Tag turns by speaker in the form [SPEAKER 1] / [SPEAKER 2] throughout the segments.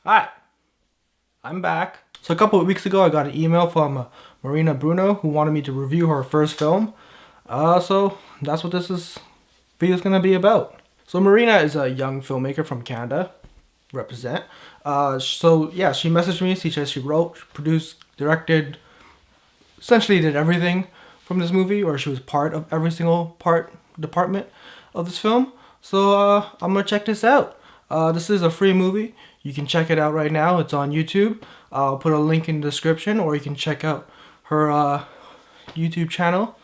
[SPEAKER 1] Hi, I'm back. So a couple of weeks ago, I got an email from Marina Bruno who wanted me to review her first film. So that's what this video is gonna be about. So Marina is a young filmmaker from Canada, represent. So yeah, she messaged me. She says she wrote, produced, directed, essentially did everything from this movie, or she was part of every single department of this film. So I'm gonna check this out. This is a free movie. You can check it out right now. It's on YouTube. I'll put a link in the description, or you can check out her YouTube channel.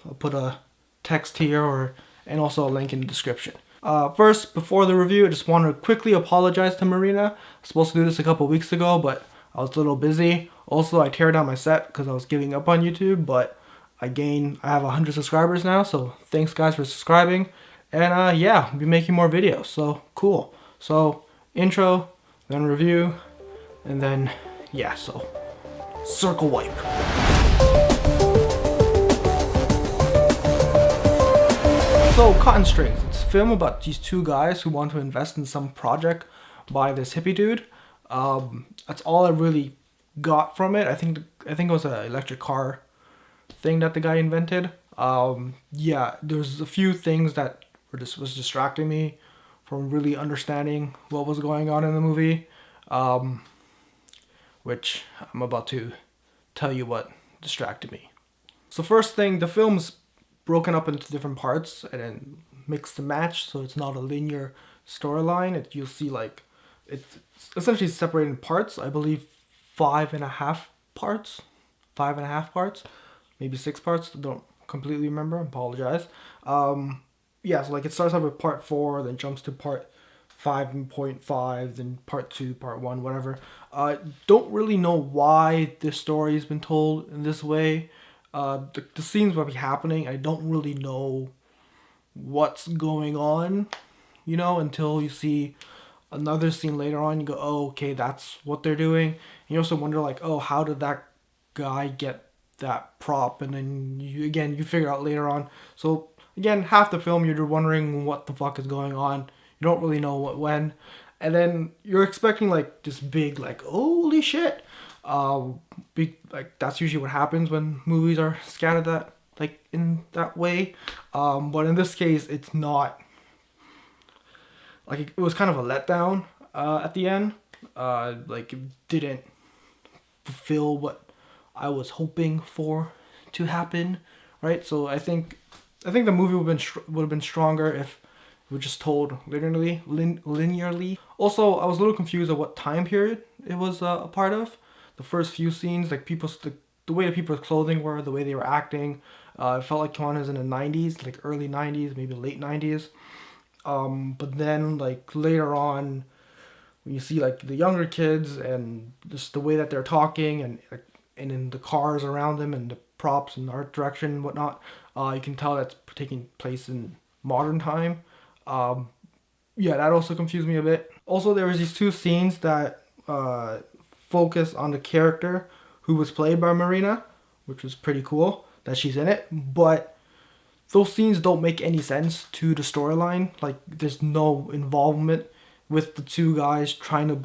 [SPEAKER 1] I'll put a text here, and also a link in the description. First, before the review, I just want to quickly apologize to Marina. I was supposed to do this a couple weeks ago, but I was a little busy. Also, I tear down my set because I was giving up on YouTube, but I have 100 subscribers now, so thanks guys for subscribing. And yeah, I'll be making more videos, so cool. So, intro, then review, and then, yeah, so, circle wipe. So, Cotton Strings. It's a film about these two guys who want to invest in some project by this hippie dude. That's all I really got from it. I think it was an electric car thing that the guy invented. Yeah, there's a few things that was distracting me from really understanding what was going on in the movie, which I'm about to tell you what distracted me. So first thing, the film's broken up into different parts and then mixed and matched, so it's not a linear storyline. You'll see like it's essentially separated in parts. I believe 5.5 parts, maybe 6 parts. Don't completely remember. Apologize. Yeah, so like it starts off with part 4, then jumps to part 5.5, then part 2, part 1, whatever. Don't really know why this story has been told in this way. The scenes will be happening. I don't really know what's going on, until you see another scene later on. You go, oh, okay, that's what they're doing. And you also wonder, like, oh, how did that guy get that prop? And then you figure out later on. So again, half the film you're wondering what the fuck is going on. You don't really know when, and then you're expecting like this big, like, holy shit. Like that's usually what happens when movies are scanned in that way. But in this case, it's not. Like it was kind of a letdown at the end. Like it didn't fulfill what I was hoping for to happen, right? So I think the movie would have been stronger if it was just told linearly. Also, I was a little confused at what time period it was a part of. The first few scenes, like the way people's clothing were, the way they were acting, it felt like Kwan was in the 90s, like early 90s, maybe late 90s. But then like later on, when you see like the younger kids and just the way that they're talking and in the cars around them and the props and art direction and whatnot, you can tell that's taking place in modern time. Yeah, that also confused me a bit. Also, there was these two scenes that focus on the character who was played by Marina, which was pretty cool that she's in it. But those scenes don't make any sense to the storyline. Like, there's no involvement with the two guys trying to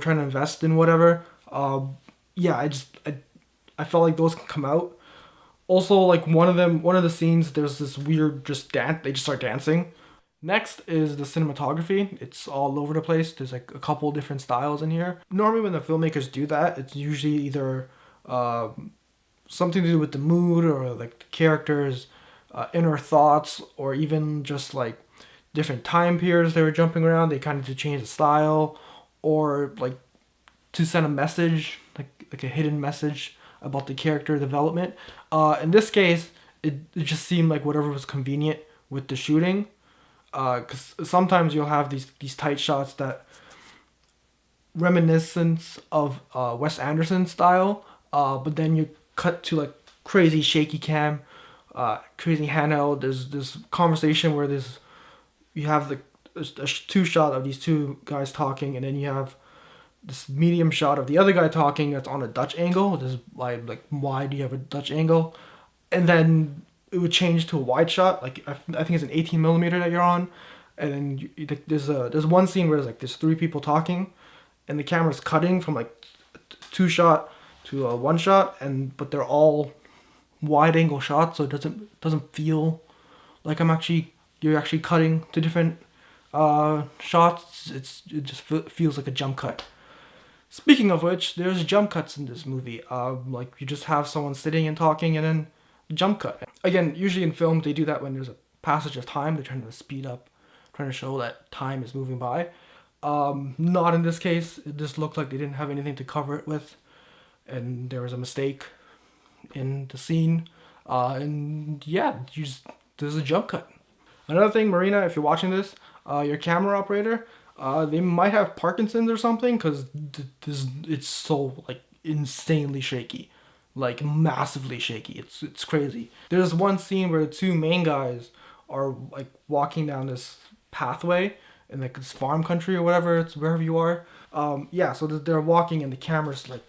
[SPEAKER 1] invest in whatever. Yeah, I felt like those can come out. Also, like one of the scenes, there's this weird they just start dancing. Next is the cinematography. It's all over the place. There's like a couple different styles in here. Normally when the filmmakers do that, it's usually either something to do with the mood or like the characters' inner thoughts, or even just like different time periods they were jumping around. They kind of to change the style, or like to send a message, like a hidden message about the character development. In this case, it just seemed like whatever was convenient with the shooting. Because sometimes you'll have these tight shots that reminiscence of Wes Anderson style, but then you cut to like crazy shaky cam, crazy handheld. There's this conversation where you have a two shot of these two guys talking, and then you have this medium shot of the other guy talking that's on a Dutch angle. This is why do you have a Dutch angle? And then it would change to a wide shot. Like I think it's an 18 millimeter that you're on, and then there's one scene where there's three people talking, and the camera's cutting from like two shot to one shot, and but they're all wide angle shots, so it doesn't feel like you're actually cutting to different shots. It just feels like a jump cut. Speaking of which, there's jump cuts in this movie. Like you just have someone sitting and talking, and then jump cut. Again, usually in film they do that when there's a passage of time. They're trying to speed up, trying to show that time is moving by. Not in this case. It just looked like they didn't have anything to cover it with, and there was a mistake in the scene. And yeah, there's a jump cut. Another thing, Marina, if you're watching this, your camera operator, they might have Parkinson's or something, because it's so like insanely shaky, like massively shaky. It's crazy. There's one scene where the two main guys are like walking down this pathway in like this farm country or whatever, it's wherever you are. Yeah, so they're walking and the camera's like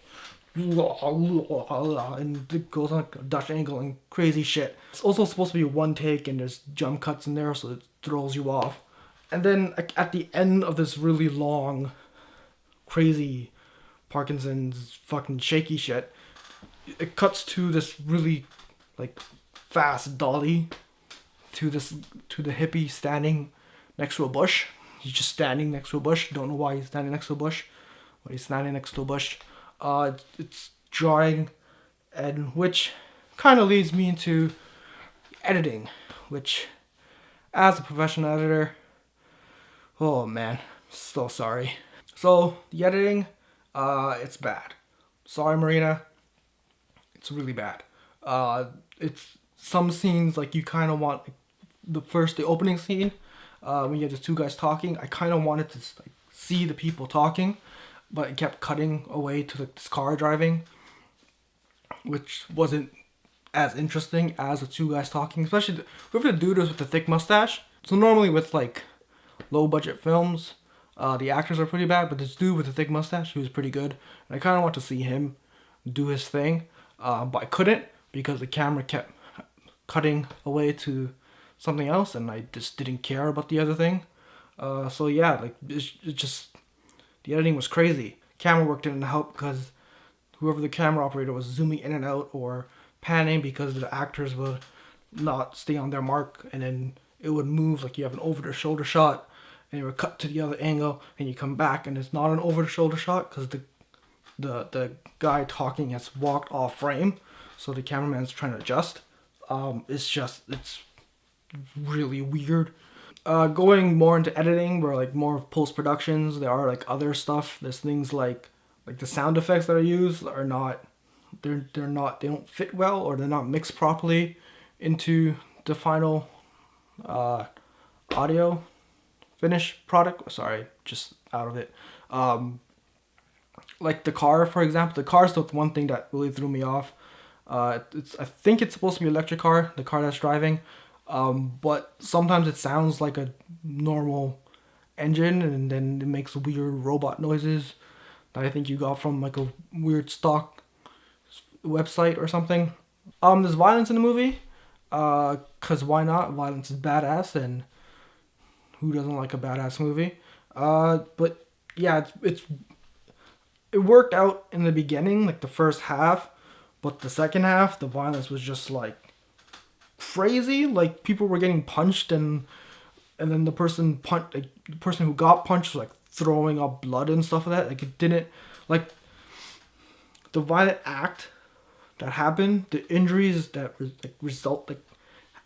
[SPEAKER 1] and it goes on like a Dutch angle and crazy shit. It's also supposed to be one take and there's jump cuts in there, so it throws you off. And then like, at the end of this really long, crazy Parkinson's fucking shaky shit, it cuts to this really like fast dolly to the hippie standing next to a bush. He's just standing next to a bush. Don't know why he's standing next to a bush, but he's standing next to a bush. It's jarring, and which kind of leads me into editing, which, as a professional editor, oh man, so sorry. So the editing, it's bad. Sorry, Marina, it's really bad. It's some scenes like you kind of want the opening scene, when you have the two guys talking. I kind of wanted to like see the people talking, but it kept cutting away to this car driving, which wasn't as interesting as the two guys talking, especially whoever the dude is with the thick mustache. So normally with like low budget films, the actors are pretty bad, but this dude with the thick mustache, he was pretty good, and I kind of want to see him do his thing, but I couldn't because the camera kept cutting away to something else, and I just didn't care about the other thing. So yeah, like it just, the editing was crazy. Camera work didn't help because whoever the camera operator was zooming in and out or panning because the actors would not stay on their mark, and then it would move like you have an over the shoulder shot and it would cut to the other angle and you come back and it's not an over the shoulder shot because the guy talking has walked off frame, so the cameraman's trying to adjust. It's really weird. Going more into editing, where like more post productions, there are like other stuff. There's things like the sound effects that are used are not, they don't fit well, or they're not mixed properly into the final audio finished product. Sorry, just out of it. Like the car, for example, the car is the one thing that really threw me off. I think it's supposed to be an electric car, the car that's driving. But sometimes it sounds like a normal engine, and then it makes weird robot noises that I think you got from like a weird stock website or something. There's violence in the movie, cause why not? Violence is badass, and who doesn't like a badass movie? But yeah, it worked out in the beginning, like the first half, but the second half, the violence was just like crazy. Like people were getting punched, and then the person who got punched was like throwing up blood and stuff like that. Like it didn't, like the violent act that happened, the injuries that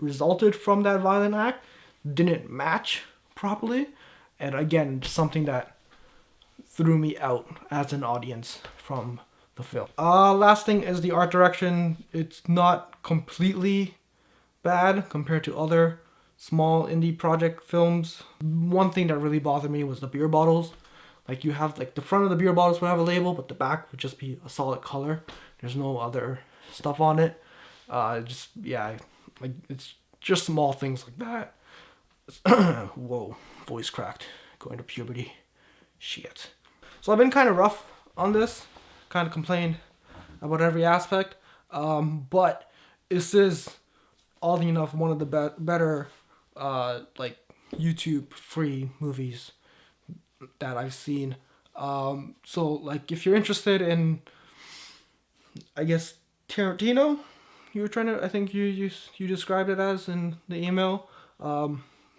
[SPEAKER 1] resulted from that violent act didn't match properly, and again, something that threw me out as an audience from the film. Last thing is the art direction. It's not completely bad compared to other small indie project films. One thing that really bothered me was the beer bottles. Like you have like the front of the beer bottles would have a label, but the back would just be a solid color. There's no other stuff on it. Just yeah, like it's just small things like that. Whoa, voice cracked. Going to puberty. Shit. So I've been kind of rough on this. Kind of complained about every aspect. But this is oddly enough one of the better like YouTube free movies that I've seen. So like if you're interested in, I guess, Tarantino, you were trying to, I think you described it as in the email.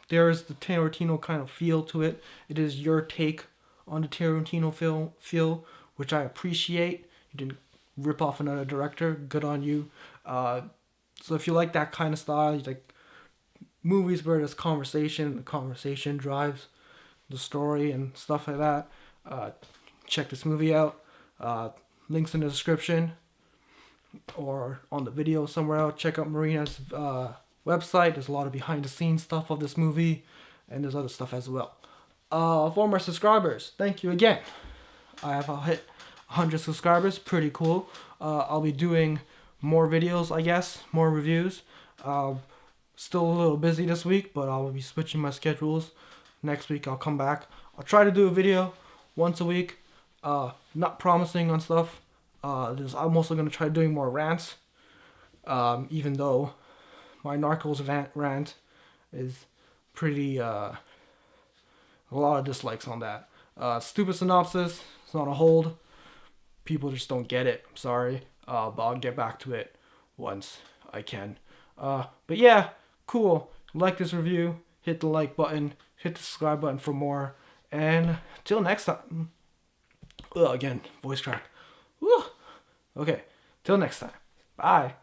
[SPEAKER 1] There is the Tarantino kind of feel to it. It is your take on the Tarantino feel, which I appreciate. You didn't rip off another director. Good on you. So if you like that kind of style, you like movies where there's conversation, the conversation drives the story and stuff like that, check this movie out. Links in the description or on the video somewhere else. Check out Marina's website. There's a lot of behind the scenes stuff of this movie, and there's other stuff as well. For my subscribers, thank you again. I have hit 100 subscribers. Pretty cool. I'll be doing more videos, I guess, more reviews. Still a little busy this week, but I'll be switching my schedules. Next week I'll come back. I'll try to do a video once a week. Not promising on stuff. I'm also going to try doing more rants. Even though my Narcos rant is pretty, a lot of dislikes on that. Stupid synopsis. It's on a hold. People just don't get it. I'm sorry. But I'll get back to it once I can. But yeah, cool. Like this review. Hit the like button. Hit the subscribe button for more. And till next time. Again, voice crack. Woo. Okay, till next time. Bye.